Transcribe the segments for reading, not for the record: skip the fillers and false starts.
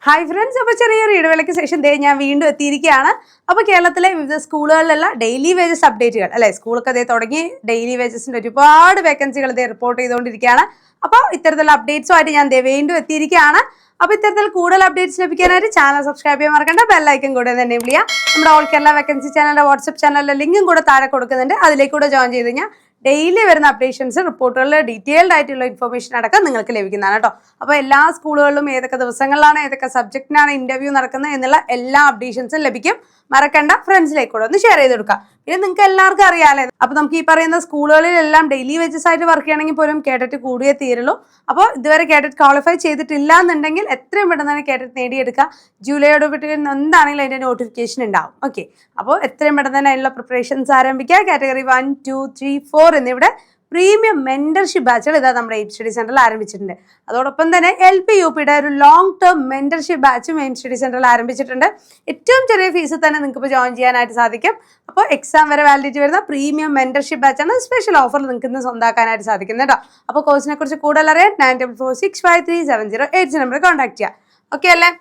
Hi friends, അപ്പോൾ ചെറിയൊരു ഇടവേളയ്ക്ക് ശേഷം ഞാൻ വീണ്ടും എത്തിയിരിക്കുകയാണ്. അപ്പോൾ കേരളത്തിലെ വിവിധ സ്കൂളുകളിലുള്ള ഡെയിലി വേജസ് അപ്ഡേറ്റുകൾ അല്ലേ, സ്കൂളൊക്കെ തുടങ്ങി ഡെയിലി വേജസിൻ്റെ ഒരുപാട് വേക്കൻസികൾ റിപ്പോർട്ട് ചെയ്തുകൊണ്ടിരിക്കുകയാണ്. അപ്പോൾ ഇത്തരത്തിലുള്ള അപ്ഡേറ്റ്സുമായിട്ട് ഞാൻ വീണ്ടും എത്തിയിരിക്കുകയാണ്. അപ്പോൾ ഇത്തരത്തിൽ കൂടുതൽ അപ്ഡേറ്റ്സ് ലഭിക്കാനായിട്ട് ചാനൽ സബ്സ്ക്രൈബ് ചെയ്യാൻ മറക്കണ്ട, ബെല്ലൈക്കൻ കൂടെ തന്നെ എനേബിൾ ചെയ്യുക. നമ്മുടെ ഓൾ കേരള വേക്കൻസി ചാനലിൻ്റെ വാട്സ്ആപ്പ് ചാനലിലെ ലിങ്കും കൂടെ താഴെ കൊടുക്കുന്നുണ്ട്. അതിലേക്കൂടെ ജോയിൻ ചെയ്ത് കഴിഞ്ഞാൽ ഡെയിലി വരുന്ന അപ്ഡേഷൻസ്, റിപ്പോർട്ടുകളിൽ ഡീറ്റെയിൽഡ് ആയിട്ടുള്ള ഇൻഫർമേഷൻ അടക്കം നിങ്ങൾക്ക് ലഭിക്കുന്നതാണ് കേട്ടോ. അപ്പോൾ എല്ലാ സ്കൂളുകളിലും ഏതൊക്കെ ദിവസങ്ങളിലാണ് ഏതൊക്കെ സബ്ജക്റ്റിനാണ് ഇന്റർവ്യൂ നടക്കുന്നത് എന്നുള്ള എല്ലാ അപ്ഡേഷൻസും ലഭിക്കും. മറക്കണ്ട, ഫ്രണ്ട്സിലേക്കൂടെ ഒന്ന് ഷെയർ ചെയ്ത് കൊടുക്കാം. പിന്നെ നിങ്ങൾക്ക് എല്ലാവർക്കും അറിയാമല്ലേ, അപ്പോൾ നമുക്ക് ഈ പറയുന്ന സ്കൂളുകളിലെല്ലാം ഡെയിലി വേജസ് ആയിട്ട് വർക്ക് ചെയ്യണമെങ്കിൽ പോലും കേഡറ്റ് കൂടിയേ തീരുള്ളൂ. അപ്പോൾ ഇതുവരെ കേഡറ്റ് ക്വാളിഫൈ ചെയ്തിട്ടില്ല എന്നുണ്ടെങ്കിൽ എത്രയും പെട്ടെന്ന് തന്നെ കേഡറ്റ് നേടിയെടുക്കുക. ജൂലൈയോട് വിട്ട് എന്താണെങ്കിലും അതിൻ്റെ നോട്ടിഫിക്കേഷൻ ഉണ്ടാവും. ഓക്കെ, അപ്പോൾ എത്രയും പെട്ടെന്ന് തന്നെ അതിനുള്ള പ്രിപ്പറേഷൻസ് ആരംഭിക്കുക. കാറ്റഗറി 1, 2, 3, 4 എന്നിവിടെ പ്രീമിയം മെന്റർഷിപ്പ് ബാച്ചുകൾ നമ്മുടെ എയിം സ്റ്റഡി സെന്ററിൽ ആരംഭിച്ചിട്ടുണ്ട്. അതോടൊപ്പം തന്നെ LP UPയുടെ ഒരു ലോങ് ടേം മെന്റർഷിപ്പ് ബാച്ചും എയിം സ്റ്റഡി സെന്ററിൽ ആരംഭിച്ചിട്ടുണ്ട്. ഏറ്റവും ചെറിയ ഫീസിൽ തന്നെ നിങ്ങൾക്ക് ഇപ്പോൾ ജോയിൻ ചെയ്യാനായിട്ട് സാധിക്കും. അപ്പോൾ എക്സാം വരെ വാലിഡിറ്റി വരുന്ന പ്രീമിയം മെന്റർഷിപ്പ് ബാച്ചാണ് സ്പെഷ്യൽ ഓഫറിൽ നിങ്ങൾക്ക് ഇന്ന് സ്വന്തമാക്കാനായിട്ട് സാധിക്കുന്നത് കേട്ടോ. അപ്പോൾ കോഴ്സിനെ കുറിച്ച് കൂടുതൽ അറിയാൻ 9446537080 നമ്പറിൽ കോൺടാക്ട് ചെയ്യുക. ഓക്കെ അല്ലേ?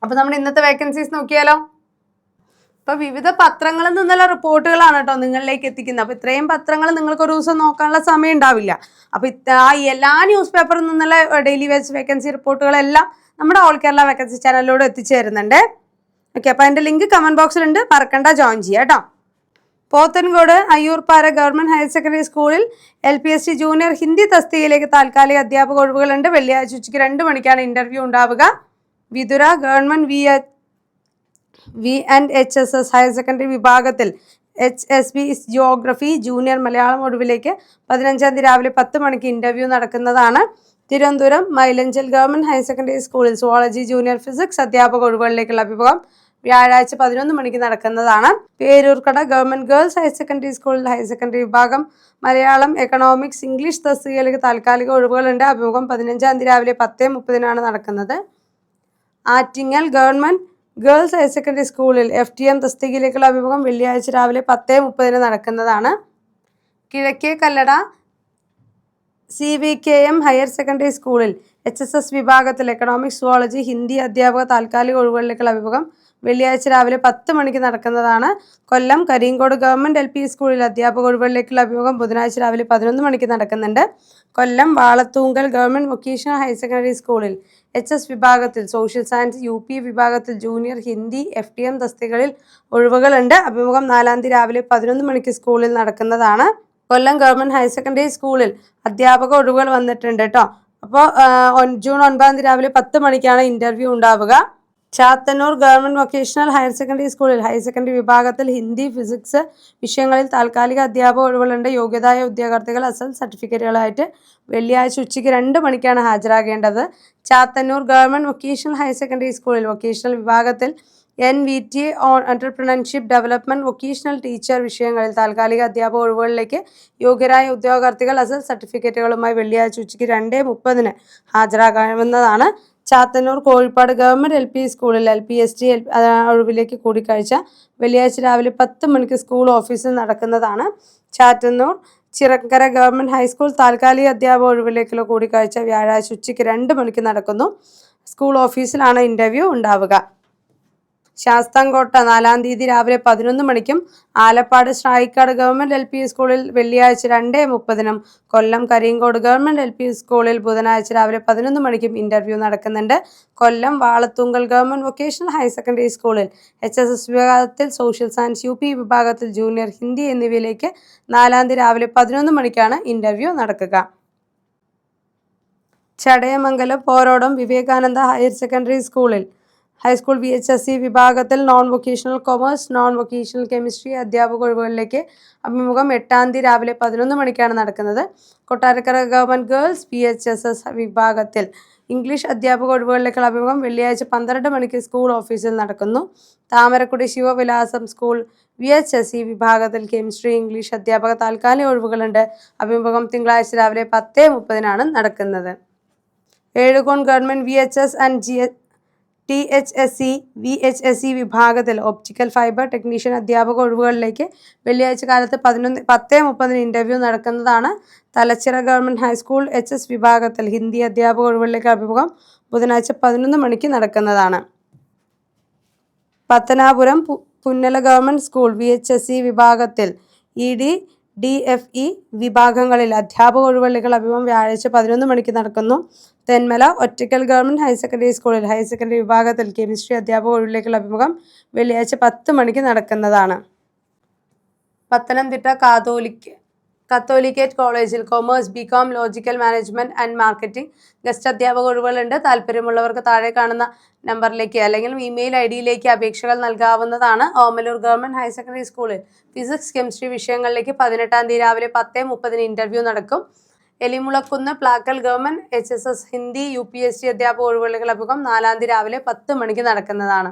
അപ്പോൾ നമ്മുടെ ഇന്നത്തെ വേക്കൻസീസ് നോക്കിയാലോ. അപ്പോൾ വിവിധ പത്രങ്ങളിൽ നിന്നുള്ള റിപ്പോർട്ടുകളാണ് കേട്ടോ നിങ്ങളിലേക്ക് എത്തിക്കുന്നത്. അപ്പോൾ ഇത്രയും പത്രങ്ങൾ നിങ്ങൾക്ക് ഒരു ദിവസം നോക്കാനുള്ള സമയം ഉണ്ടാവില്ല. അപ്പോൾ എല്ലാ ന്യൂസ് പേപ്പറിൽ നിന്നുള്ള ഡെയിലി വേക്കൻസി റിപ്പോർട്ടുകളെല്ലാം നമ്മുടെ ഓൾ കേരള വേക്കൻസി ചാനലിലൂടെ എത്തിച്ചു തരുന്നുണ്ട്. ഓക്കെ, അപ്പോൾ അതിൻ്റെ ലിങ്ക് കമൻറ്റ് ബോക്സിലുണ്ട്, മറക്കണ്ട ജോയിൻ ചെയ്യുക കേട്ടോ. പോത്തൻകോട് അയ്യൂർപ്പാറ ഗവൺമെൻറ് ഹയർ സെക്കൻഡറി സ്കൂളിൽ LPST ജൂനിയർ ഹിന്ദി തസ്തികയിലേക്ക് താൽക്കാലിക അധ്യാപക ഒഴിവുകളുണ്ട്. വെള്ളിയാഴ്ച ഉച്ചയ്ക്ക് 2 മണിക്കാണ് ഇന്റർവ്യൂ ഉണ്ടാവുക. Vithura government VHSS higher secondary വിഭാഗത്തിൽ HSB ജിയോഗ്രഫി ജൂനിയർ മലയാളം ഒഴിവിലേക്ക് 15-ാം തീയതി രാവിലെ 10 മണിക്ക് ഇന്റർവ്യൂ നടക്കുന്നതാണ്. തിരുവനന്തപുരം മൈലഞ്ചൽ ഗവൺമെൻറ് ഹയർ സെക്കൻഡറി സ്കൂളിൽ സുവോളജി ജൂനിയർ ഫിസിക്സ് അധ്യാപക ഒഴിവുകളിലേക്കുള്ള അഭിമുഖം വ്യാഴാഴ്ച 11 മണിക്ക് നടക്കുന്നതാണ്. Peroorkada government girls higher secondary സ്കൂളിൽ ഹയർ സെക്കൻഡറി വിഭാഗം മലയാളം, എക്കണോമിക്സ്, ഇംഗ്ലീഷ് തസ്തികയിലേക്ക് താൽക്കാലിക ഒഴിവുകളുണ്ട്. അഭിമുഖം 15-ാം തീയതി രാവിലെ 10:30 നടക്കുന്നത്. Attingal government girls higher secondary സ്കൂളിൽ FTM തസ്തികയിലേക്കുള്ള അഭിമുഖം വെള്ളിയാഴ്ച രാവിലെ 10:30 നടക്കുന്നതാണ്. കിഴക്കേ കല്ലട CVKM ഹയർ സെക്കൻഡറി സ്കൂളിൽ HSS വിഭാഗത്തിൽ എക്കണോമിക്സ്, സുവോളജി, ഹിന്ദി അധ്യാപക താൽക്കാലിക ഒഴിവുകളിലേക്കുള്ള അഭിമുഖം വെള്ളിയാഴ്ച രാവിലെ 10 മണിക്ക് നടക്കുന്നതാണ്. കൊല്ലം കരിങ്കോട് ഗവൺമെൻറ് LP സ്കൂളിൽ അധ്യാപക ഒഴിവുകളിലേക്കുള്ള അഭിമുഖം ബുധനാഴ്ച രാവിലെ 11 മണിക്ക് നടക്കുന്നുണ്ട്. കൊല്ലം വാളത്തൂങ്കൽ ഗവൺമെൻറ് വൊക്കേഷണൽ ഹയർ സെക്കൻഡറി സ്കൂളിൽ HS വിഭാഗത്തിൽ സോഷ്യൽ സയൻസ്, UP വിഭാഗത്തിൽ ജൂനിയർ ഹിന്ദി, FTM തസ്തികകളിൽ ഒഴിവുകളുണ്ട്. അഭിമുഖം 4-ാം തീയതി രാവിലെ 11 മണിക്ക് സ്കൂളിൽ നടക്കുന്നതാണ്. കൊല്ലം ഗവൺമെൻറ് ഹയർ സെക്കൻഡറി സ്കൂളിൽ അധ്യാപക ഒഴിവുകൾ വന്നിട്ടുണ്ട് കേട്ടോ. അപ്പോൾ ജൂൺ 9-ാം തീയതി രാവിലെ 10 മണിക്കാണ് ഇന്റർവ്യൂ ഉണ്ടാവുക. Chathannoor government vocational higher secondary സ്കൂളിൽ ഹയർ സെക്കൻഡറി വിഭാഗത്തിൽ ഹിന്ദി, ഫിസിക്സ് വിഷയങ്ങളിൽ താൽക്കാലിക അധ്യാപക ഒഴിവുകളുണ്ട്. യോഗ്യതായ ഉദ്യോഗാർത്ഥികൾ അസൽ സർട്ടിഫിക്കറ്റുകളായിട്ട് വെള്ളിയാഴ്ച ഉച്ചയ്ക്ക് 2 മണിക്കാണ് ഹാജരാകേണ്ടത്. Chathannoor government vocational higher secondary സ്കൂളിൽ വൊക്കേഷണൽ വിഭാഗത്തിൽ NVT entrepreneurship development vocational teacher വിഷയങ്ങളിൽ താൽക്കാലിക അധ്യാപക ഒഴിവുകളിലേക്ക് യോഗ്യരായ ഉദ്യോഗാർത്ഥികൾ അസൽ സർട്ടിഫിക്കറ്റുകളുമായി വെള്ളിയാഴ്ച ഉച്ചയ്ക്ക് 2:30 ഹാജരാകാവുന്നതാണ്. ചാത്തന്നൂർ കോഴിപ്പാട് ഗവൺമെൻറ് LP സ്കൂളിൽ LPST ഒഴിവിലേക്ക് കൂടിക്കാഴ്ച വെള്ളിയാഴ്ച രാവിലെ 10 മണിക്ക് സ്കൂൾ ഓഫീസിൽ നടക്കുന്നതാണ്. ചാത്തന്നൂർ ചിറക്കര ഗവൺമെൻറ് ഹൈസ്കൂൾ താൽക്കാലിക അധ്യാപക ഒഴിവിലേക്കുള്ള കൂടിക്കാഴ്ച വ്യാഴാഴ്ച ഉച്ചയ്ക്ക് 2 മണിക്ക് നടക്കുന്നു. സ്കൂൾ ഓഫീസിലാണ് ഇന്റർവ്യൂ ഉണ്ടാവുക. ശാസ്താംകോട്ട 4-ാം തീയതി രാവിലെ 11 മണിക്കും ആലപ്പാട് ശ്രായിക്കാട് ഗവൺമെൻറ് LP സ്കൂളിൽ വെള്ളിയാഴ്ച 2:30 കൊല്ലം കരിങ്കോട് ഗവൺമെൻറ് LP സ്കൂളിൽ ബുധനാഴ്ച രാവിലെ 11 മണിക്കും ഇന്റർവ്യൂ നടക്കുന്നുണ്ട്. Kollam Valathungal government vocational higher secondary സ്കൂളിൽ HSS വിഭാഗത്തിൽ സോഷ്യൽ സയൻസ്, UP വിഭാഗത്തിൽ ജൂനിയർ ഹിന്ദി എന്നിവയിലേക്ക് 4-ാം തീയതി രാവിലെ 11 മണിക്കാണ് ഇന്റർവ്യൂ നടക്കുക. ചടയമംഗലം പോരോടം വിവേകാനന്ദ ഹയർ സെക്കൻഡറി സ്കൂളിൽ ഹൈസ്കൂൾ VHSE വിഭാഗത്തിൽ non vocational commerce, non vocational chemistry അധ്യാപക ഒഴിവുകളിലേക്ക് അഭിമുഖം 8-ാം തീയതി രാവിലെ 11 മണിക്കാണ് നടക്കുന്നത്. കൊട്ടാരക്കര ഗവൺമെൻറ് ഗേൾസ് VHSS വിഭാഗത്തിൽ ഇംഗ്ലീഷ് അധ്യാപക ഒഴിവുകളിലേക്കുള്ള അഭിമുഖം വെള്ളിയാഴ്ച 12 മണിക്ക് സ്കൂൾ ഓഫീസിൽ നടക്കുന്നു. താമരക്കുടി ശിവവിലാസം സ്കൂൾ VHSE വിഭാഗത്തിൽ കെമിസ്ട്രി, ഇംഗ്ലീഷ് അധ്യാപക താൽക്കാലിക ഒഴിവുകളുണ്ട്. അഭിമുഖം തിങ്കളാഴ്ച രാവിലെ 10:30 നടക്കുന്നത്. Ezhukone government VHS and THSE, VHSE വിഭാഗത്തിൽ ഒപ്റ്റിക്കൽ ഫൈബർ ടെക്നീഷ്യൻ അധ്യാപക ഒഴിവുകളിലേക്ക് വെള്ളിയാഴ്ച കാലത്ത് 10:30 ഇൻ്റർവ്യൂ നടക്കുന്നതാണ്. തലച്ചിറ ഗവൺമെൻറ് ഹൈസ്കൂൾ HS വിഭാഗത്തിൽ ഹിന്ദി അധ്യാപക ഒഴിവുകളിലേക്ക് അഭിമുഖം ബുധനാഴ്ച 11 മണിക്ക് നടക്കുന്നതാണ്. Pathanapuram Punnala government school VHSE വിഭാഗത്തിൽ ED, DFE വിഭാഗങ്ങളിൽ അധ്യാപക ഒഴിവുകളിലേക്ക് അഭിമുഖം വ്യാഴാഴ്ച 11 മണിക്ക് നടക്കുന്നു. തെന്മല ഒറ്റക്കൽ ഗവൺമെൻറ് ഹയർ സെക്കൻഡറി സ്കൂളിൽ ഹയർ സെക്കൻഡറി വിഭാഗത്തിൽ കെമിസ്ട്രി അധ്യാപക ഒഴിവുകളിലേക്കുള്ള അഭിമുഖം വെള്ളിയാഴ്ച 10 മണിക്ക് നടക്കുന്നതാണ്. പത്തനംതിട്ട കത്തോലിക്കേറ്റ് കോളേജിൽ commerce, BCom, logical management and marketing guest അധ്യാപക ഒഴിവുകളുണ്ട്. താല്പര്യമുള്ളവർക്ക് താഴെ കാണുന്ന നമ്പറിലേക്ക് അല്ലെങ്കിൽ ഇമെയിൽ ID-യിലേക്ക് അപേക്ഷകൾ നൽകാവുന്നതാണ്. ഓമലൂർ ഗവൺമെൻറ് ഹയർ സെക്കൻഡറി സ്കൂളിൽ ഫിസിക്സ്, കെമിസ്ട്രി വിഷയങ്ങളിലേക്ക് 18-ാം തീയതി രാവിലെ 10:30 ഇൻ്റർവ്യൂ നടക്കും. Elimulakkunnu Plakkal government HSS Hindi UPSC അധ്യാപക ഒഴിവുകളിലേക്ക് അഭിമുഖം 4-ാം തീയതി രാവിലെ 10 മണിക്ക് നടക്കുന്നതാണ്.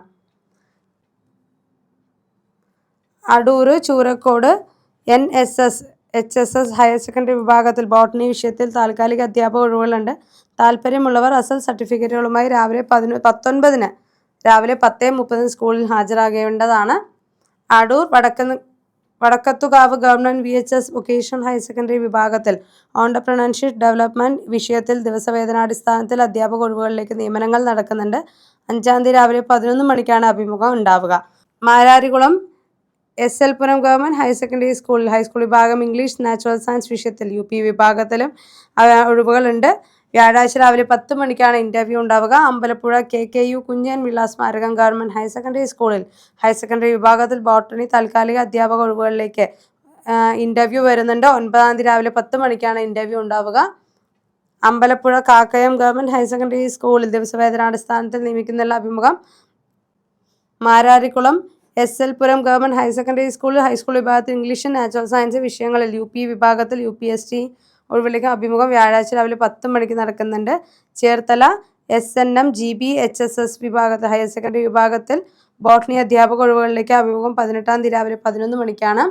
Adoor Choorakode NSS HSS higher secondary വിഭാഗത്തിൽ ബോട്ടണി വിഷയത്തിൽ താൽക്കാലിക അധ്യാപക ഒഴിവുകളുണ്ട്. താല്പര്യമുള്ളവർ അസൽ സർട്ടിഫിക്കറ്റുകളുമായി രാവിലെ 19-ന് രാവിലെ 10:30 സ്കൂളിൽ ഹാജരാകേണ്ടതാണ്. Adoor Vadakkathukavu government VHS vocational higher secondary വിഭാഗത്തിൽ ഓൺടർപ്രണർഷിപ്പ് ഡെവലപ്മെൻറ്റ് വിഷയത്തിൽ ദിവസവേതനാടിസ്ഥാനത്തിൽ അധ്യാപക ഒഴിവുകളിലേക്ക് നിയമനങ്ങൾ നടക്കുന്നുണ്ട്. 5-ാം തീയതി രാവിലെ 11 മണിക്കാണ് അഭിമുഖം ഉണ്ടാവുക. മാരാരികുളം SL പുരം ഗവൺമെൻറ് ഹയർ സെക്കൻഡറി സ്കൂളിൽ ഹൈസ്കൂൾ വിഭാഗം ഇംഗ്ലീഷ്, നാച്ചുറൽ സയൻസ് വിഷയത്തിൽ UP വിഭാഗത്തിലും ഒഴിവുകളുണ്ട്. വ്യാഴാഴ്ച രാവിലെ 10 മണിക്കാണ് ഇൻ്റർവ്യൂ ഉണ്ടാവുക. അമ്പലപ്പുഴ KKU കുഞ്ഞൻ വിള സ്മാരകം ഗവൺമെൻറ് ഹയർ സെക്കൻഡറി സ്കൂളിൽ ഹയർ സെക്കൻഡറി വിഭാഗത്തിൽ ബോട്ടണി താൽക്കാലിക അധ്യാപക ഒഴിവുകളിലേക്ക് ഇൻ്റർവ്യൂ വരുന്നുണ്ട്. 9-ാം തീയതി രാവിലെ 10 മണിക്കാണ് ഇൻ്റർവ്യൂ ഉണ്ടാവുക. Ambalappuzha Kakkayam government higher secondary സ്കൂളിൽ ദിവസവേതനാടിസ്ഥാനത്തിൽ നിയമിക്കുന്നതിനുള്ള അഭിമുഖം. മാരാരിക്കുളം SL പുരം ഗവൺമെൻറ് ഹയർ സെക്കൻഡറി സ്കൂളിൽ ഹൈസ്കൂൾ വിഭാഗത്തിൽ ഇംഗ്ലീഷ്, നാച്ചുറൽ സയൻസ് വിഷയങ്ങളിൽ UP വിഭാഗത്തിൽ UPSC ഒഴിവിലേക്ക് അഭിമുഖം വ്യാഴാഴ്ച രാവിലെ 10 മണിക്ക് നടക്കുന്നുണ്ട്. ചേർത്തല SNM GB HSS വിഭാഗത്തിൽ ഹയർ സെക്കൻഡറി വിഭാഗത്തിൽ ബോട്ടണി അധ്യാപക ഒഴിവുകളിലേക്ക് അഭിമുഖം 18-ാം തീയതി രാവിലെ 11 മണിക്കാണ്.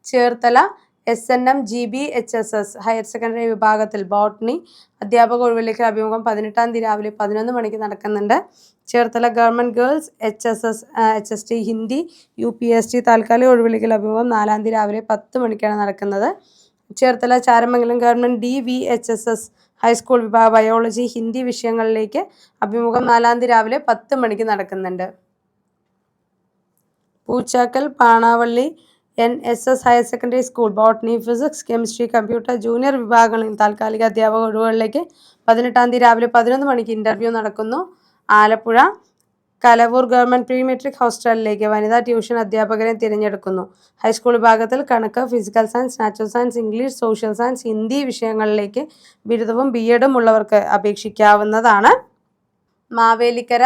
Cherthala SNM GB HSS higher secondary വിഭാഗത്തിൽ ബോട്ടണി അധ്യാപക ഒഴിവിലേക്ക് അഭിമുഖം 18-ാം തീയതി രാവിലെ 11 മണിക്ക് നടക്കുന്നുണ്ട്. Cherthala government girls HSS HST Hindi UPSC താൽക്കാലിക ഒഴിവിലേക്ക് അഭിമുഖം 4-ാം തീയതി രാവിലെ 10 മണിക്കാണ് നടക്കുന്നത്. Cherthala Charamangalam government DVHSS high school വിഭാഗ ബയോളജി ഹിന്ദി വിഷയങ്ങളിലേക്ക് അഭിമുഖം 4-ാം തീയതി രാവിലെ 10 മണിക്ക് നടക്കുന്നുണ്ട്. Poochakkal Panavally NSS higher secondary school botany, physics, chemistry, computer junior വിഭാഗങ്ങളിൽ താൽക്കാലിക അധ്യാപക ഒഴിവുകളിലേക്ക് 18-ാം തീയതി രാവിലെ 11 മണിക്ക് ഇൻ്റർവ്യൂ നടക്കുന്നു. Alappuzha Kalavoor government pre metric ഹോസ്റ്റലിലേക്ക് വനിതാ ട്യൂഷൻ അധ്യാപകരെ തിരഞ്ഞെടുക്കുന്നു. ഹൈസ്കൂൾ വിഭാഗത്തിൽ കണക്ക്, physical science, natural science, English, social science, Hindi വിഷയങ്ങളിലേക്ക് ബിരുദവും BEdും ഉള്ളവർക്ക് അപേക്ഷിക്കാവുന്നതാണ്. Mavelikkara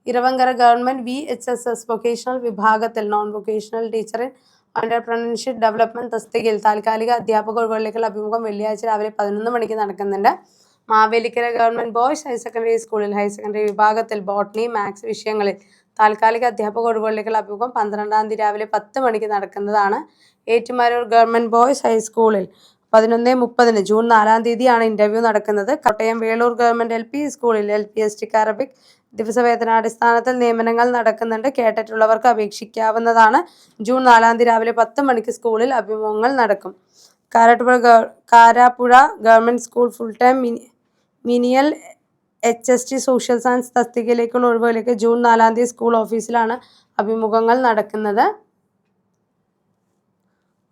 Eravankara government VHSS vocational വിഭാഗത്തിൽ non vocational teacher in entrepreneurship development തസ്തികയിൽ താൽക്കാലിക അധ്യാപക ഒഴിവുകളിലേക്കുള്ള അഭിമുഖം വെള്ളിയാഴ്ച രാവിലെ 11 മണിക്ക് നടക്കുന്നുണ്ട്. Mavelikara government boys higher secondary സ്കൂളിൽ ഹയർ സെക്കൻഡറി വിഭാഗത്തിൽ ബോട്ടണി, മാത്സ് വിഷയങ്ങളിൽ താൽക്കാലിക അധ്യാപക ഒഴിവുകളിലേക്കുള്ള അഭിമുഖം 12-ാം തീയതി രാവിലെ 10 മണിക്ക് നടക്കുന്നതാണ്. ഏറ്റുമാനൂർ ഗവൺമെൻറ് ബോയ്സ് ഹൈസ്കൂളിൽ 11:30 ജൂൺ 4-ാം തീയതിയാണ് ഇൻ്റർവ്യൂ നടക്കുന്നത്. കോട്ടയം വേളൂർ ഗവൺമെൻറ് LP സ്കൂളിൽ LPST അറബിക് ദിവസവേതനാടിസ്ഥാനത്തിൽ നിയമനങ്ങൾ നടക്കുന്നുണ്ട്. കേട്ടിട്ടുള്ളവർക്ക് അപേക്ഷിക്കാവുന്നതാണ്. ജൂൺ 4-ാം തീയതി രാവിലെ 10 മണിക്ക് സ്കൂളിൽ അഭിമുഖങ്ങൾ നടക്കും. Karapuzha government school full time menial HST social science തസ്തികയിലേക്കുള്ള ഒഴിവുകളിലേക്ക് ജൂൺ 4-ാം തീയതി സ്കൂൾ ഓഫീസിലാണ് അഭിമുഖങ്ങൾ നടക്കുന്നത്.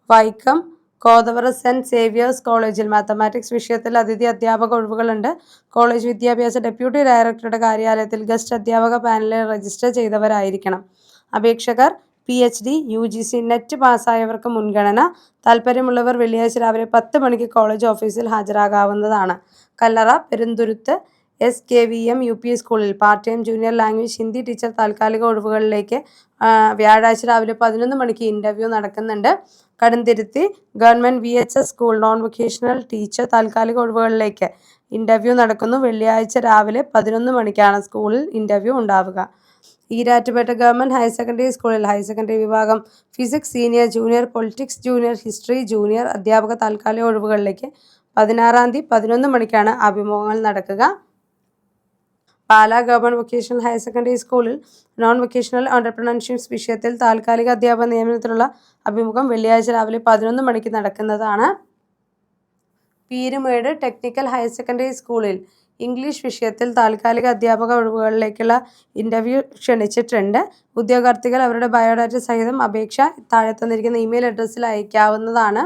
വൈക്കം കോതവറ സെൻറ്റ് സേവിയേഴ്സ് കോളേജിൽ മാത്തമാറ്റിക്സ് വിഷയത്തിൽ അതിഥി അധ്യാപക ഒഴിവുകളുണ്ട്. കോളേജ് വിദ്യാഭ്യാസ ഡെപ്യൂട്ടി ഡയറക്ടറുടെ കാര്യാലയത്തിൽ ഗസ്റ്റ് അധ്യാപക പാനലിൽ രജിസ്റ്റർ ചെയ്തവരായിരിക്കണം. അപേക്ഷകർ PhD UGC നെറ്റ് പാസ്സായവർക്ക് മുൻഗണന. താല്പര്യമുള്ളവർ വെള്ളിയാഴ്ച രാവിലെ 10 മണിക്ക് കോളേജ് ഓഫീസിൽ ഹാജരാകാവുന്നതാണ്. Kallara Perunthuruthu SKVM UP school part time junior language Hindi teacher താൽക്കാലിക ഒഴിവുകളിലേക്ക് വ്യാഴാഴ്ച രാവിലെ 11 മണിക്ക് ഇൻ്റർവ്യൂ നടക്കുന്നുണ്ട്. Kadumthuruthy government VHS school non vocational teacher താൽക്കാലിക ഒഴിവുകളിലേക്ക് ഇൻ്റർവ്യൂ നടക്കുന്നു. വെള്ളിയാഴ്ച രാവിലെ 11 മണിക്കാണ് സ്കൂളിൽ ഇൻ്റർവ്യൂ ഉണ്ടാവുക. ഈരാറ്റുപേട്ട ഗവൺമെൻറ് ഹയർ സെക്കൻഡറി സ്കൂളിൽ ഹയർ സെക്കൻഡറി വിഭാഗം physics senior, junior, politics junior, history junior അധ്യാപക താൽക്കാലിക ഒഴിവുകളിലേക്ക് 16-ാം തീയതി 11 മണിക്കാണ് അഭിമുഖങ്ങൾ നടക്കുക. Pala government vocational higher secondary സ്കൂളിൽ നോൺ വൊക്കേഷണൽ എൻ്റർപ്രണർഷിപ്പ് വിഷയത്തിൽ താൽക്കാലിക അധ്യാപക നിയമനത്തിലുള്ള അഭിമുഖം വെള്ളിയാഴ്ച രാവിലെ 11 മണിക്ക് നടക്കുന്നതാണ്. പീരുമേട് ടെക്നിക്കൽ ഹയർ സെക്കൻഡറി സ്കൂളിൽ ഇംഗ്ലീഷ് വിഷയത്തിൽ താൽക്കാലിക അധ്യാപക ഒഴിവുകളിലേക്കുള്ള ഇൻ്റർവ്യൂ ക്ഷണിച്ചിട്ടുണ്ട്. ഉദ്യോഗാർത്ഥികൾ അവരുടെ ബയോഡാറ്റ സഹിതം അപേക്ഷ താഴെ തന്നിരിക്കുന്ന ഇമെയിൽ അഡ്രസ്സിൽ അയക്കാവുന്നതാണ്.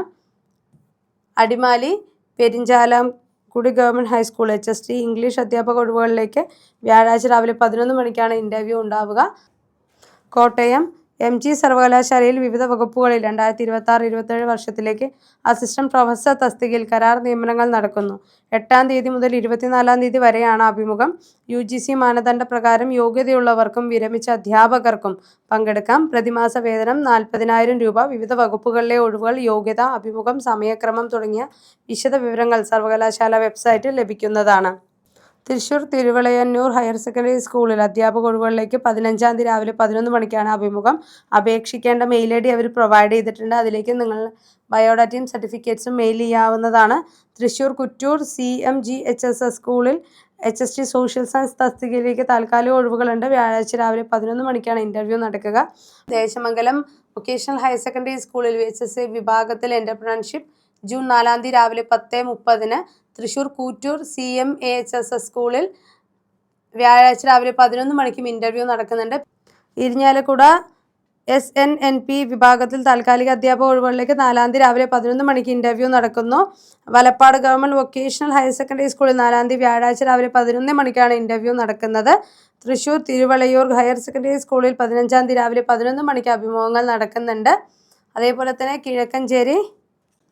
Adimali Perinchalakudy government high school HST English അധ്യാപക ഒഴിവുകളിലേക്ക് വ്യാഴാഴ്ച രാവിലെ 11 മണിക്കാണ് ഇൻ്റർവ്യൂ ഉണ്ടാവുക. കോട്ടയം MG സർവകലാശാലയിൽ വിവിധ വകുപ്പുകളിൽ 2026-27 വർഷത്തിലേക്ക് അസിസ്റ്റന്റ് പ്രൊഫസർ തസ്തികയിൽ കരാർ നിയമനങ്ങൾ നടക്കുന്നു. 8-ാം തീയതി മുതൽ 24-ാം തീയതി വരെയാണ് അഭിമുഖം. UGC മാനദണ്ഡ പ്രകാരം യോഗ്യതയുള്ളവർക്കും വിരമിച്ച അധ്യാപകർക്കും പങ്കെടുക്കാം. പ്രതിമാസ വേതനം 40,000 രൂപ. വിവിധ വകുപ്പുകളിലെ ഒഴിവുകൾ, യോഗ്യത, അഭിമുഖം, സമയക്രമം തുടങ്ങിയ വിശദ വിവരങ്ങൾ സർവകലാശാല വെബ്സൈറ്റിൽ ലഭിക്കുന്നതാണ്. തൃശൂർ തിരുവളയന്നൂർ ഹയർ സെക്കൻഡറി സ്കൂളിൽ അധ്യാപക ഒഴിവുകളിലേക്ക് 15-ാം തീയതി രാവിലെ 11 മണിക്കാണ് അഭിമുഖം. അപേക്ഷിക്കേണ്ട മെയിൽ ID അവർ പ്രൊവൈഡ് ചെയ്തിട്ടുണ്ട്. അതിലേക്ക് നിങ്ങൾ ബയോഡാറ്റയും സർട്ടിഫിക്കറ്റ്സും മെയിൽ ചെയ്യാവുന്നതാണ്. തൃശൂർ കുറ്റൂർ CMGHSS സ്കൂളിൽ HST സോഷ്യൽ സയൻസ് തസ്തികയിലേക്ക് താൽക്കാലിക ഒഴിവുകളുണ്ട്. വ്യാഴാഴ്ച രാവിലെ 11 മണിക്കാണ് ഇൻ്റർവ്യൂ നടക്കുക. ദേശമംഗലം വൊക്കേഷണൽ ഹയർ സെക്കൻഡറി സ്കൂളിൽ VHSA വിഭാഗത്തിൽ എൻ്റർപ്രണർഷിപ്പ് ജൂൺ 4-ാം തീയതി രാവിലെ 10:30. തൃശൂർ കൂറ്റൂർ CMAHSS സ്കൂളിൽ വ്യാഴാഴ്ച രാവിലെ 11 മണിക്കും ഇൻ്റർവ്യൂ നടക്കുന്നുണ്ട്. ഇരിഞ്ഞാലക്കുട SNNP വിഭാഗത്തിൽ താൽക്കാലിക അധ്യാപക ഒഴിവുകളിലേക്ക് 4-ാം തീയതി രാവിലെ 11 മണിക്ക് ഇൻ്റർവ്യൂ നടക്കുന്നു. Valappad government vocational higher secondary സ്കൂളിൽ 4-ാം തീയതി വ്യാഴാഴ്ച രാവിലെ 11 മണിക്കാണ് ഇൻ്റർവ്യൂ നടക്കുന്നത്. തൃശൂർ തിരുവളയൂർ ഹയർ സെക്കൻഡറി സ്കൂളിൽ 15-ാം തീയതി രാവിലെ 11 മണിക്ക് അഭിമുഖങ്ങൾ നടക്കുന്നുണ്ട്. അതേപോലെ തന്നെ Kizhakkanchery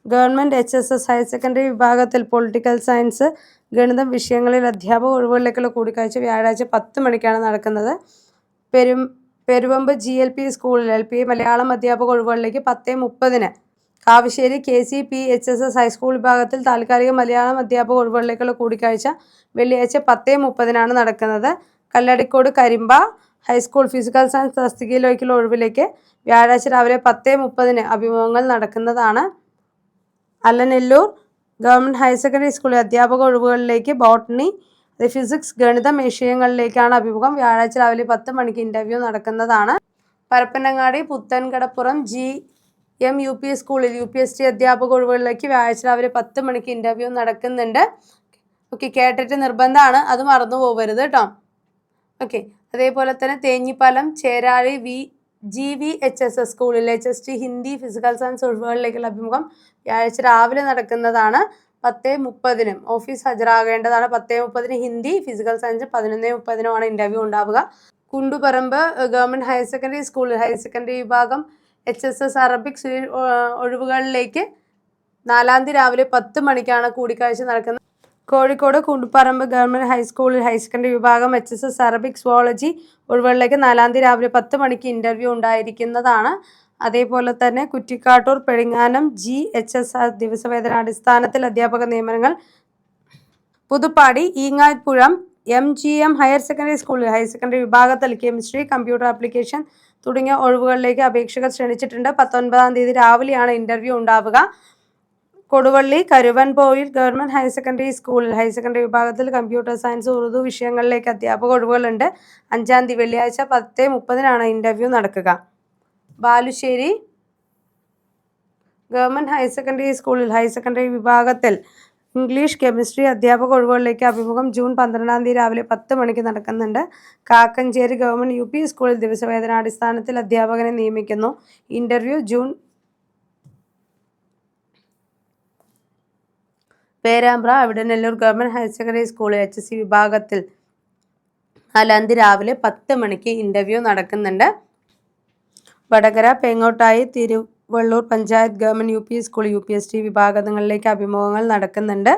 government HSS higher secondary വിഭാഗത്തിൽ പൊളിറ്റിക്കൽ സയൻസ്, ഗണിതം വിഷയങ്ങളിൽ അധ്യാപക ഒഴിവുകളിലേക്കുള്ള കൂടിക്കാഴ്ച വ്യാഴാഴ്ച 10 മണിക്കാണ് നടക്കുന്നത്. പെരുവമ്പ് GLP സ്കൂളിൽ LP മലയാളം അധ്യാപക ഒഴിവുകളിലേക്ക് 10:30. കാവശ്ശേരി KCPHSS ഹൈസ്കൂൾ വിഭാഗത്തിൽ താൽക്കാലിക മലയാളം അധ്യാപക ഒഴിവുകളിലേക്കുള്ള കൂടിക്കാഴ്ച വെള്ളിയാഴ്ച 10:30 നടക്കുന്നത്. Kalladikode Karimba high school physical science തസ്തികയിലേക്കുള്ള ഒഴിവിലേക്ക് വ്യാഴാഴ്ച രാവിലെ 10:30 അഭിമുഖങ്ങൾ നടക്കുന്നതാണ്. അലനല്ലൂർ ഗവൺമെൻറ് ഹയർ സെക്കൻഡറി സ്കൂളിൽ അധ്യാപക ഒഴിവുകളിലേക്ക് ബോട്ടണി, ഫിസിക്സ്, ഗണിതം വിഷയങ്ങളിലേക്കാണ് അഭിമുഖം. വ്യാഴാഴ്ച രാവിലെ 10 മണിക്ക് ഇൻ്റർവ്യൂ നടക്കുന്നതാണ്. പരപ്പനങ്ങാടി പുത്തൻകടപ്പുറം GMUP സ്കൂളിൽ UPST അധ്യാപക ഒഴിവുകളിലേക്ക് വ്യാഴാഴ്ച രാവിലെ 10 മണിക്ക് ഇൻ്റർവ്യൂ നടക്കുന്നുണ്ട്. ഓക്കെ, കേട്ടിട്ട് നിർബന്ധമാണ്, അത് മറന്നു പോകരുത് കേട്ടോ. ഓക്കെ, അതേപോലെ തന്നെ തേഞ്ഞിപ്പാലം ചേരാഴി GVHSS സ്കൂളിൽ HST ഹിന്ദി, ഫിസിക്കൽ സയൻസ് ഒഴിവുകളിലേക്കുള്ള അഭിമുഖം വ്യാഴാഴ്ച രാവിലെ നടക്കുന്നതാണ്. 10:30 ഓഫീസ് ഹാജരാകേണ്ടതാണ്. 10:30 ഹിന്ദി, ഫിസിക്കൽ സയൻസ് 11:30 ഇൻ്റർവ്യൂ ഉണ്ടാവുക. കുണ്ടുപറമ്പ് ഗവൺമെൻറ് ഹയർ സെക്കൻഡറി സ്കൂളിൽ ഹയർ സെക്കൻഡറി വിഭാഗം HSS അറബിക് ഒഴിവുകളിലേക്ക് 4-ാം തീയതി രാവിലെ 10 മണിക്കാണ് കൂടിക്കാഴ്ച നടക്കുന്നത്. കോഴിക്കോട് കുണ്ടുപറമ്പ് ഗവൺമെൻറ് ഹൈസ്കൂളിൽ ഹയർ സെക്കൻഡറി വിഭാഗം HSS അറബിക് സുവോളജി ഒഴിവുകളിലേക്ക് 4-ാം തീയതി രാവിലെ 10 മണിക്ക് ഇൻ്റർവ്യൂ ഉണ്ടായിരിക്കുന്നതാണ്. അതേപോലെ തന്നെ കുറ്റിക്കാട്ടൂർ പെരിങ്ങാനം GHS ദിവസവേതനാടിസ്ഥാനത്തിൽ അധ്യാപക നിയമനങ്ങൾ. പുതുപ്പാടി ഈങ്ങാപ്പുഴം MGM ഹയർ സെക്കൻഡറി സ്കൂളിൽ ഹയർ സെക്കൻഡറി വിഭാഗത്തിൽ കെമിസ്ട്രി, കമ്പ്യൂട്ടർ ആപ്ലിക്കേഷൻ തുടങ്ങിയ ഒഴിവുകളിലേക്ക് അപേക്ഷകർ ക്ഷണിച്ചിട്ടുണ്ട്. 19-ാം തീയതി രാവിലെയാണ് ഇൻ്റർവ്യൂ ഉണ്ടാവുക. കൊടുവള്ളി കരുവൻപോയിൽ ഗവൺമെൻറ് ഹയർ സെക്കൻഡറി സ്കൂളിൽ ഹയർ സെക്കൻഡറി വിഭാഗത്തിൽ കമ്പ്യൂട്ടർ സയൻസ്, ഉറുദു വിഷയങ്ങളിലേക്ക് അധ്യാപക ഒഴിവുകളുണ്ട്. 5-ാം തീയതി വെള്ളിയാഴ്ച 10:30 ഇൻ്റർവ്യൂ നടക്കുക. ബാലുശ്ശേരി ഗവൺമെൻറ് ഹയർ സെക്കൻഡറി സ്കൂളിൽ ഹയർ സെക്കൻഡറി വിഭാഗത്തിൽ ഇംഗ്ലീഷ്, കെമിസ്ട്രി അധ്യാപക ഒഴിവുകളിലേക്ക് അഭിമുഖം ജൂൺ 12-ാം തീയതി രാവിലെ 10 മണിക്ക് നടക്കുന്നുണ്ട്. കാക്കഞ്ചേരി ഗവൺമെൻറ് UP സ്കൂളിൽ ദിവസവേതനാടിസ്ഥാനത്തിൽ അധ്യാപകനെ നിയമിക്കുന്നു. Interview June. Perambra Avidanallur government higher secondary സ്കൂളിൽ HSC വിഭാഗത്തിൽ 4-ാം തീയതി രാവിലെ 10 മണിക്ക് ഇൻ്റർവ്യൂ നടക്കുന്നുണ്ട്. Vadakara Pengottayi Thiruvallur panchayat government UP school UPST വിഭാഗങ്ങളിലേക്ക് അഭിമുഖങ്ങൾ നടക്കുന്നുണ്ട്.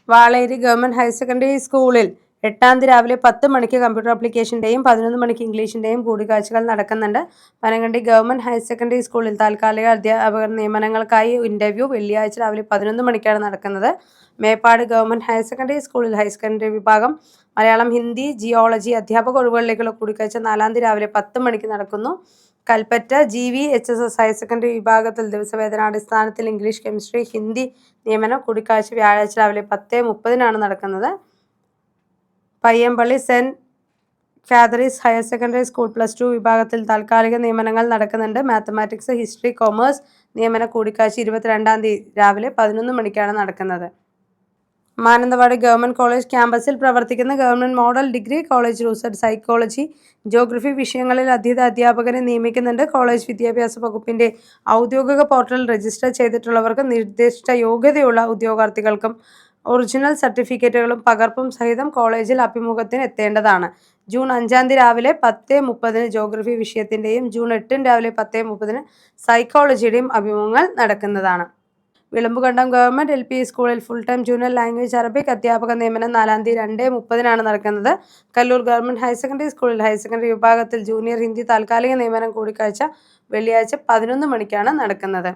വാളേരി ഗവൺമെൻറ് ഹയർ സെക്കൻഡറി സ്കൂളിൽ 8-ാം തീയതി രാവിലെ 10 മണിക്ക് കമ്പ്യൂട്ടർ ആപ്ലിക്കേഷൻ്റെയും 11 മണിക്ക് ഇംഗ്ലീഷിൻ്റെയും കൂടിക്കാഴ്ചകൾ നടക്കുന്നുണ്ട്. പനങ്ങണ്ടി ഗവൺമെൻറ് ഹയർ സെക്കൻഡറി സ്കൂളിൽ താൽക്കാലിക അധ്യാപക നിയമനങ്ങൾക്കായി ഇൻ്റർവ്യൂ വെള്ളിയാഴ്ച രാവിലെ 11 മണിക്കാണ് നടക്കുന്നത്. മേപ്പാട് ഗവൺമെൻറ് ഹയർ സെക്കൻഡറി സ്കൂളിൽ ഹയർ സെക്കൻഡറി വിഭാഗം മലയാളം, ഹിന്ദി, ജിയോളജി അധ്യാപക ഒഴിവുകളിലേക്കുള്ള കൂടിക്കാഴ്ച 4-ാം തീയതി രാവിലെ 10 മണിക്ക് നടക്കുന്നു. കൽപ്പറ്റ GVHSS ഹയർ സെക്കൻഡറി വിഭാഗത്തിൽ ദിവസവേതനാടിസ്ഥാനത്തിൽ ഇംഗ്ലീഷ്, കെമിസ്ട്രി, ഹിന്ദി നിയമനം കൂടിക്കാഴ്ച വ്യാഴാഴ്ച രാവിലെ 10:30 നടക്കുന്നത്. Payyampally saint Catherine's higher secondary school +2 വിഭാഗത്തിൽ താൽക്കാലിക നിയമനങ്ങൾ നടക്കുന്നുണ്ട്. മാത്തമാറ്റിക്സ്, ഹിസ്റ്ററി, കൊമേഴ്സ് നിയമന കൂടിക്കാഴ്ച 22-ാം തീയതി രാവിലെ 11 മണിക്കാണ് നടക്കുന്നത്. മാനന്തവാടി ഗവൺമെൻറ് കോളേജ് ക്യാമ്പസിൽ പ്രവർത്തിക്കുന്ന ഗവൺമെൻറ് മോഡൽ ഡിഗ്രി കോളേജ് റൂസഡ് സൈക്കോളജി, ജോഗ്രഫി വിഷയങ്ങളിൽ അധ്യാപകരെ നിയമിക്കുന്നുണ്ട്. കോളേജ് വിദ്യാഭ്യാസ വകുപ്പിൻ്റെ ഔദ്യോഗിക പോർട്ടലിൽ രജിസ്റ്റർ ചെയ്തിട്ടുള്ളവർക്ക് നിർദ്ദിഷ്ട യോഗ്യതയുള്ള ഉദ്യോഗാർത്ഥികൾക്കും ഒറിജിനൽ സർട്ടിഫിക്കറ്റുകളും പകർപ്പും സഹിതം കോളേജിൽ അഭിമുഖത്തിന് എത്തേണ്ടതാണ്. ജൂൺ 5-ാം തീയതി രാവിലെ 10:30 ജോഗ്രഫി വിഷയത്തിൻ്റെയും ജൂൺ 8 രാവിലെ 10:30 സൈക്കോളജിയുടെയും അഭിമുഖങ്ങൾ നടക്കുന്നതാണ്. വിളമ്പുകണ്ടം ഗവൺമെൻറ് LP സ്കൂളിൽ full time junior language Arabic അധ്യാപക നിയമനം 4-ാം തീയതി 2:30 നടക്കുന്നത്. കല്ലൂർ ഗവൺമെൻറ് ഹയർ സെക്കൻഡറി സ്കൂളിൽ ഹയർ സെക്കൻഡറി വിഭാഗത്തിൽ ജൂനിയർ ഹിന്ദി താൽക്കാലിക നിയമനം കൂടിക്കാഴ്ച വെള്ളിയാഴ്ച 11 മണിക്കാണ് നടക്കുന്നത്.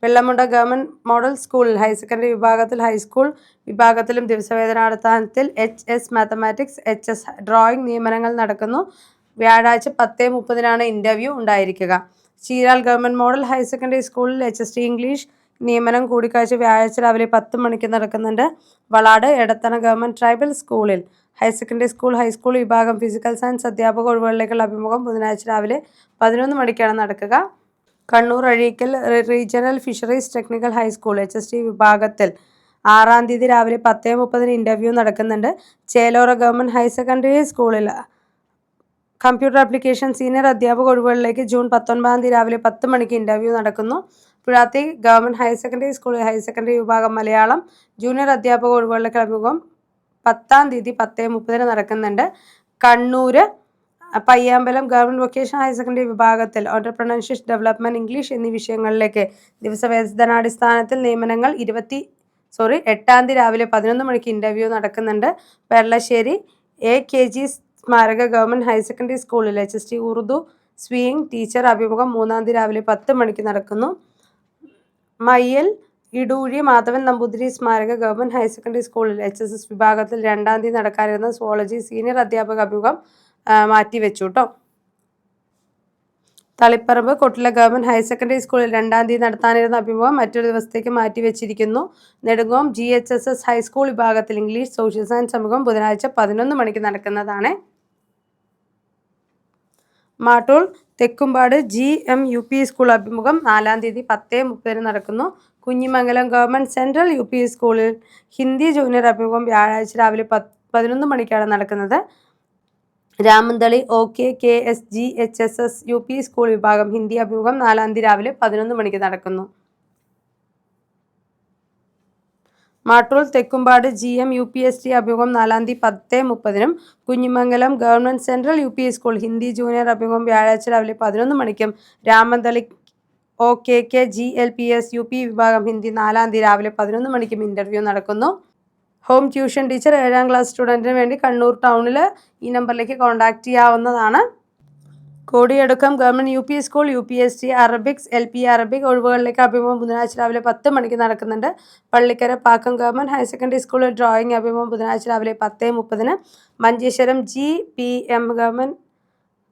വെള്ളമുണ്ട ഗവൺമെൻറ് മോഡൽ സ്കൂളിൽ ഹയർ സെക്കൻഡറി വിഭാഗത്തിൽ ഹൈസ്കൂൾ വിഭാഗത്തിലും ദിവസവേതനാടിസ്ഥാനത്തിൽ HS മാത്തമാറ്റിക്സ്, HS ഡ്രോയിങ് നിയമനങ്ങൾ നടക്കുന്നു. വ്യാഴാഴ്ച 10:30 ഇൻ്റർവ്യൂ ഉണ്ടായിരിക്കുക. Cheeral government model higher secondary സ്കൂളിൽ HST ഇംഗ്ലീഷ് നിയമനം കൂടിക്കാഴ്ച വ്യാഴാഴ്ച രാവിലെ 10 മണിക്ക് നടക്കുന്നുണ്ട്. വളാട് എടത്തണ ഗവൺമെൻറ് ട്രൈബൽ സ്കൂളിൽ ഹയർ സെക്കൻഡറി സ്കൂൾ ഹൈസ്കൂൾ വിഭാഗം ഫിസിക്കൽ സയൻസ് അധ്യാപക ഒഴിവുകളിലേക്കുള്ള അഭിമുഖം ബുധനാഴ്ച രാവിലെ 11 മണിക്കാണ് നടക്കുക. Kannur Azhikkal regional fisheries technical high school HST വിഭാഗത്തിൽ 6-ാം തീയതി രാവിലെ 10:30 ഇൻ്റർവ്യൂ നടക്കുന്നുണ്ട്. ചേലോറ ഗവൺമെൻറ് ഹയർ സെക്കൻഡറി സ്കൂളിൽ കമ്പ്യൂട്ടർ ആപ്ലിക്കേഷൻ സീനിയർ അധ്യാപക ഒഴിവുകളിലേക്ക് ജൂൺ 19-ാം തീയതി രാവിലെ 10 മണിക്ക് ഇൻ്റർവ്യൂ നടക്കുന്നു. പുഴാത്തി ഗവൺമെൻറ് ഹയർ സെക്കൻഡറി സ്കൂളിൽ ഹയർ സെക്കൻഡറി വിഭാഗം മലയാളം ജൂനിയർ അധ്യാപക ഒഴിവുകളിലേക്ക് അഭിമുഖം 10-ാം തീയതി 10:30 നടക്കുന്നുണ്ട്. Kannur Payyambalam government vocational higher secondary വിഭാഗത്തിൽ ഓൻ്റർപ്രണർഷിപ്പ് ഡെവലപ്മെൻറ്റ് ഇംഗ്ലീഷ് എന്നീ വിഷയങ്ങളിലേക്ക് ദിവസവേതനാടിസ്ഥാനത്തിൽ നിയമനങ്ങൾ 8-ാം തീയതി രാവിലെ 11 മണിക്ക് ഇൻ്റർവ്യൂ നടക്കുന്നുണ്ട്. പെരളശ്ശേരി AKG സ്മാരക ഗവൺമെൻറ് ഹയർ സെക്കൻഡറി സ്കൂളിൽ HST ഉറുദു സ്വിയിങ് ടീച്ചർ അഭിമുഖം 3-ാം തീയതി രാവിലെ 10 മണിക്ക് നടക്കുന്നു. മയ്യൽ ഇടൂഴി മാധവൻ നമ്പൂതിരി സ്മാരക ഗവൺമെൻറ് ഹയർ സെക്കൻഡറി സ്കൂളിൽ HSS വിഭാഗത്തിൽ 2-ാം തീയതി നടക്കാനിരുന്ന സുവോളജി സീനിയർ അധ്യാപക അഭിമുഖം മാറ്റിവെച്ചു കേട്ടോ. Taliparamba Kottila government higher secondary സ്കൂളിൽ 2-ാം തീയതി നടത്താനിരുന്ന അഭിമുഖം മറ്റൊരു ദിവസത്തേക്ക് മാറ്റിവെച്ചിരിക്കുന്നു. നെടുങ്ങോം GHSS ഹൈസ്കൂൾ വിഭാഗത്തിൽ ഇംഗ്ലീഷ് സോഷ്യൽ സയൻസ് അഭിമുഖം ബുധനാഴ്ച 11 മണിക്ക് നടക്കുന്നതാണ്. മാട്ടൂൾ തെക്കുംപാട് GMUP സ്കൂൾ അഭിമുഖം 4-ാം തീയതി 10:30 നടക്കുന്നു. കുഞ്ഞിമംഗലം ഗവൺമെൻറ് സെൻട്രൽ UP സ്കൂളിൽ ഹിന്ദി ജൂനിയർ അഭിമുഖം വ്യാഴാഴ്ച രാവിലെ 11 മണിക്കാണ് നടക്കുന്നത്. Ramanthali OKKS GHSS UP school വിഭാഗം ഹിന്ദി അഭിമുഖം 4-ാം തീയതി രാവിലെ 11 മണിക്ക് നടക്കുന്നു. മാട്ടൂൾ തെക്കുംപാട് GMUPST അഭിമുഖം 4-ാം തീയതി 10:30 Kunhimangalam government central UP school Hindi junior അഭിമുഖം വ്യാഴാഴ്ച രാവിലെ 11 മണിക്കും രാമന്തളി OKK GLPS UP വിഭാഗം ഹിന്ദി 4-ാം തീയതി രാവിലെ 11 മണിക്കും ഇൻ്റർവ്യൂ നടക്കുന്നു. ഹോം ട്യൂഷൻ ടീച്ചർ 7-ാം ക്ലാസ് സ്റ്റുഡൻറ്റിന് വേണ്ടി കണ്ണൂർ ടൗണിൽ ഈ നമ്പറിലേക്ക് കോൺടാക്റ്റ് ചെയ്യാവുന്നതാണ്. Kodiyadukkam government UP school UPST Arabics LP Arabic ഒഴിവുകളിലേക്ക് അഭിമുഖം ബുധനാഴ്ച രാവിലെ 10 മണിക്ക് നടക്കുന്നുണ്ട്. Pallikkara Pakkam government higher secondary സ്കൂളിൽ ഡ്രോയിങ് അഭിമുഖം ബുധനാഴ്ച രാവിലെ 10:30 മഞ്ചേശ്വരം GPM ഗവൺമെൻറ്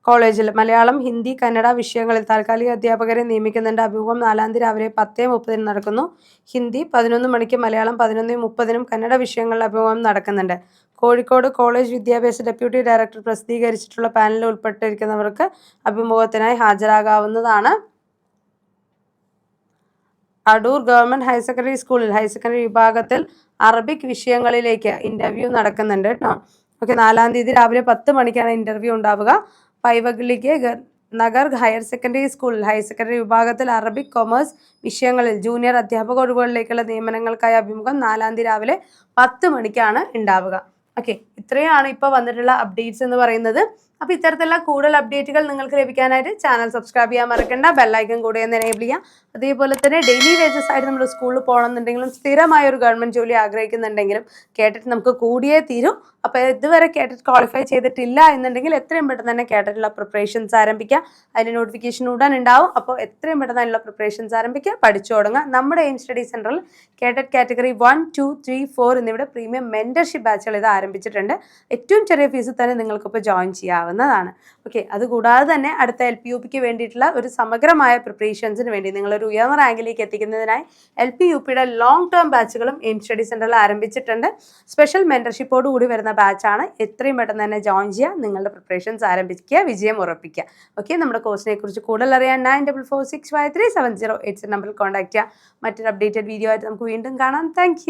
കോളേജിൽ മലയാളം ഹിന്ദി കന്നഡ വിഷയങ്ങളിൽ താൽക്കാലിക അധ്യാപകരെ നിയമിക്കുന്നുണ്ട്. അഭിമുഖം 4-ാം തീയതി രാവിലെ 10:30 നടക്കുന്നു. ഹിന്ദി 11 മണിക്ക് മലയാളം 11:30 കന്നഡ വിഷയങ്ങളിൽ അഭിമുഖം നടക്കുന്നുണ്ട്. കോഴിക്കോട് കോളേജ് വിദ്യാഭ്യാസ ഡെപ്യൂട്ടി ഡയറക്ടർ പ്രസിദ്ധീകരിച്ചിട്ടുള്ള പാനലിൽ ഉൾപ്പെട്ടിരിക്കുന്നവർക്ക് അഭിമുഖത്തിനായി ഹാജരാകാവുന്നതാണ്. അടൂർ ഗവൺമെൻറ് ഹയർ സെക്കൻഡറി സ്കൂളിൽ ഹയർ സെക്കൻഡറി വിഭാഗത്തിൽ അറബിക് വിഷയങ്ങളിലേക്ക് ഇൻ്റർവ്യൂ നടക്കുന്നുണ്ട് കേട്ടോ. ഓക്കെ, 4-ാം തീയതി രാവിലെ 10 മണിക്കാണ് ഇൻ്റർവ്യൂ ഉണ്ടാവുക. പൈവഗിളിക്ക് നഗർ ഹയർ സെക്കൻഡറി സ്കൂളിൽ ഹയർ സെക്കൻഡറി വിഭാഗത്തിൽ അറബിക് കൊമേഴ്സ് വിഷയങ്ങളിൽ ജൂനിയർ അധ്യാപക ഒഴിവുകളിലേക്കുള്ള നിയമനങ്ങൾക്കായി അഭിമുഖം 4-ാം തീയതി രാവിലെ 10 മണിക്കാണ് ഉണ്ടാവുക. ഓക്കെ, ഇത്രയാണ് ഇപ്പോൾ വന്നിട്ടുള്ള അപ്ഡേറ്റ്സ് എന്ന് പറയുന്നത്. അപ്പോൾ ഇത്തരത്തിലുള്ള കൂടുതൽ അപ്ഡേറ്റുകൾ നിങ്ങൾക്ക് ലഭിക്കാനായിട്ട് ചാനൽ സബ്സ്ക്രൈബ് ചെയ്യാൻ മറക്കണ്ട. ബെല്ലൈക്കൺ കൂടെ ഒന്ന് എനേബിൾ ചെയ്യാം. അതേപോലെ തന്നെ ഡെയിലി വേജസ് ആയിട്ട് നമ്മൾ സ്കൂളിൽ പോകണമെന്നുണ്ടെങ്കിലും സ്ഥിരമായ ഒരു ഗവൺമെൻറ് ജോലി ആഗ്രഹിക്കുന്നുണ്ടെങ്കിലും കേട്ടിട്ട് നമുക്ക് കൂടിയേ തീരും. അപ്പോൾ ഇതുവരെ കേട്ടിട്ട് ക്വാളിഫൈ ചെയ്തിട്ടില്ല എന്നുണ്ടെങ്കിൽ എത്രയും പെട്ടെന്ന് തന്നെ കേട്ടിട്ടുള്ള പ്രിപ്പറേഷൻസ് ആരംഭിക്കുക. അതിൻ്റെ നോട്ടിഫിക്കേഷൻ ഉടൻ ഉണ്ടാവും. അപ്പോൾ എത്രയും പെട്ടെന്ന് അതിനുള്ള പ്രിപ്പറേഷൻസ് ആരംഭിക്കുക, പഠിച്ചു തുടങ്ങുക. നമ്മുടെ എയിം സ്റ്റഡി സെൻറ്ററിൽ കേട്ടറ്റ് കാറ്റഗറി 1, 2, 3, 4 എന്നിവിടെ പ്രീമിയം മെൻറ്റർഷിപ്പ് ബാച്ചുകൾ ഇത് ആരംഭിച്ചിട്ടുണ്ട്. ഏറ്റവും ചെറിയ ഫീസിൽ തന്നെ നിങ്ങൾക്കിപ്പോൾ ജോയിൻ ചെയ്യാവുന്നതാണ്. ചെയ്യാവുന്നതാണ്. ഓക്കെ, അതുകൂടാതെ തന്നെ അടുത്ത LP-UPക്ക് വേണ്ടിയിട്ടുള്ള ഒരു സമഗ്രമായ പ്രിപ്പറേഷൻസിന് വേണ്ടി നിങ്ങളൊരു ഉയർന്ന റാങ്കിലേക്ക് എത്തിക്കുന്നതിനായി LP-UPയുടെ ലോങ് ടേം ബാച്ചുകളും എയിം സ്റ്റഡി സെൻറ്ററിൽ ആരംഭിച്ചിട്ടുണ്ട്. സ്പെഷ്യൽ മെൻറ്റർഷിപ്പോട് കൂടി വരുന്ന ബാച്ചാണ്. എത്രയും പെട്ടെന്ന് തന്നെ ജോയിൻ ചെയ്യുക, നിങ്ങളുടെ പ്രിപ്പറേഷൻസ് ആരംഭിക്കുക, വിജയം ഉറപ്പിക്കുക. ഓക്കെ, നമ്മുടെ കോഴ്സിനെ കുറിച്ച് കൂടുതൽ അറിയാൻ 9446537087 നമ്പറിൽ കോൺടാക്ട് ചെയ്യുക. മറ്റൊരു അപ്ഡേറ്റഡ് വീഡിയോ ആയിട്ട് നമുക്ക് വീണ്ടും കാണാം. താങ്ക്